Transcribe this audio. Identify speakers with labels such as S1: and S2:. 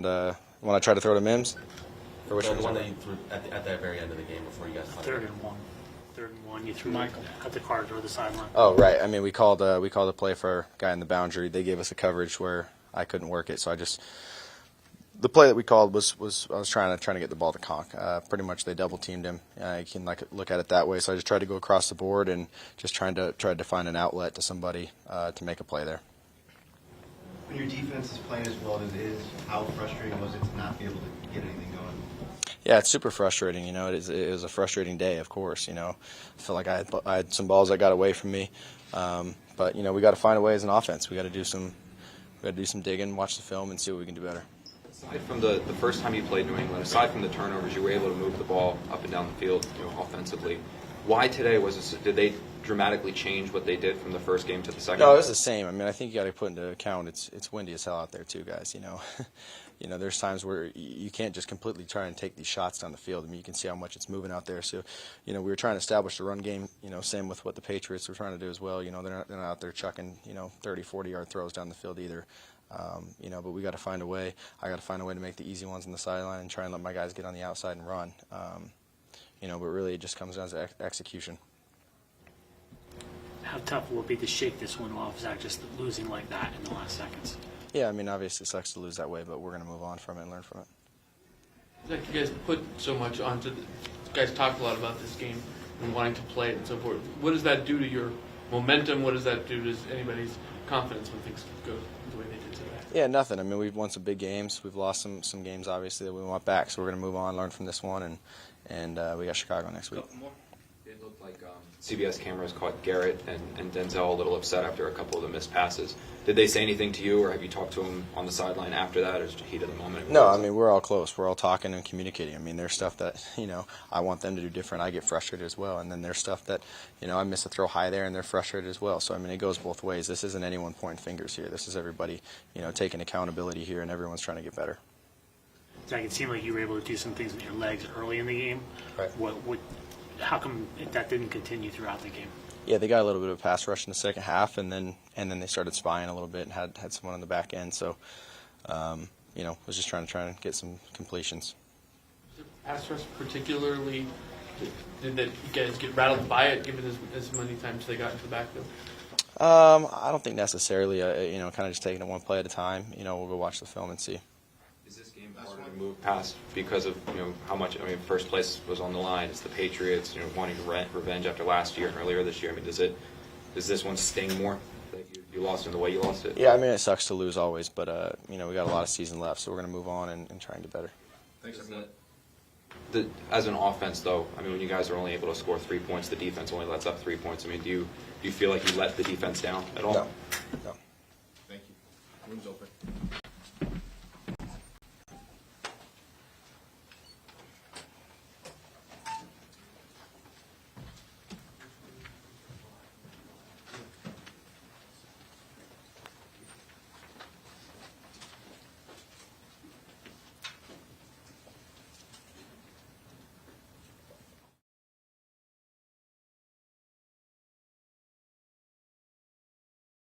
S1: when I tried to throw to Mims?
S2: Or which the one that you threw at the very end of the game before you guys played?
S3: Third and one. You threw Michael at the card or the sideline.
S1: Oh, right. I mean, we called a play for a guy in the boundary. They gave us a coverage where I couldn't work it, so the play that we called was I was trying to get the ball to Conk. Pretty much they double teamed him. You can look at it that way. So I just tried to go across the board and just tried to find an outlet to somebody to make a play there.
S4: When your defense is playing as well as it is, how frustrating was it to not be able to get anything going?
S1: Yeah, it's super frustrating. It was a frustrating day, of course. I feel like I had some balls that got away from me, but we got to find a way as an offense. We got to do some digging, watch the film, and see what we can do better.
S5: Aside from the first time you played New England, aside from the turnovers, you were able to move the ball up and down the field, offensively. Why today did they dramatically change what they did from the first game to the second?
S1: No, it was the same. I mean, I think you got to put into account it's windy as hell out there too, guys. There's times where you can't just completely try and take these shots down the field. I mean, you can see how much it's moving out there. So, we were trying to establish the run game. Same with what the Patriots were trying to do as well. They're not out there chucking 30, 40-yard throws down the field either. But we got to find a way. I got to find a way to make the easy ones on the sideline and try and let my guys get on the outside and run. But really it just comes down to execution.
S3: How tough will it be to shake this one off, Zach, just losing like that in the last seconds?
S1: Yeah, I mean, obviously it sucks to lose that way, but we're going to move on from it and learn from it.
S6: Zach, you guys put so much onto you guys talked a lot about this game and wanting to play it and so forth. What does that do to your momentum? What does that do to anybody's confidence when things go the way they did today?
S1: Yeah, nothing. I mean, we've won some big games. We've lost some games, obviously, that we want back. So we're going to move on, learn from this one, and we got Chicago next week.
S5: It looked like CBS cameras caught Garrett and Denzel a little upset after a couple of the missed passes. Did they say anything to you, or have you talked to them on the sideline after that, or just heat of the moment?
S1: No, I mean, we're all close. We're all talking and communicating. I mean, there's stuff that, I want them to do different. I get frustrated as well. And then there's stuff that, I miss a throw high there, and they're frustrated as well. So, I mean, it goes both ways. This isn't anyone pointing fingers here. This is everybody, taking accountability here, and everyone's trying to get better.
S3: Zach, it seemed like you were able to do some things with your legs early in the game.
S1: Right.
S3: How come that didn't continue throughout the game?
S1: Yeah, they got a little bit of pass rush in the second half, and then they started spying a little bit and had someone on the back end. So, was just trying to get some completions.
S6: Pass rush particularly, did you guys get rattled by it, given as many times they got into the backfield?
S1: I don't think necessarily. Kind of just taking it one play at a time. We'll go watch the film and see.
S5: Is this game harder to move past because of how much? I mean, first place was on the line. It's the Patriots, wanting to revenge after last year and earlier this year. I mean, does this one sting more that you lost in the way you lost it?
S1: Yeah, I mean, it sucks to lose always, but we got a lot of season left, so we're going to move on and try and get better.
S4: Thanks, everyone.
S5: As an offense, though, I mean, when you guys are only able to score 3 points, the defense only lets up 3 points. I mean, do you feel like you let the defense down at all?
S1: No.
S4: Thank you. Room's open.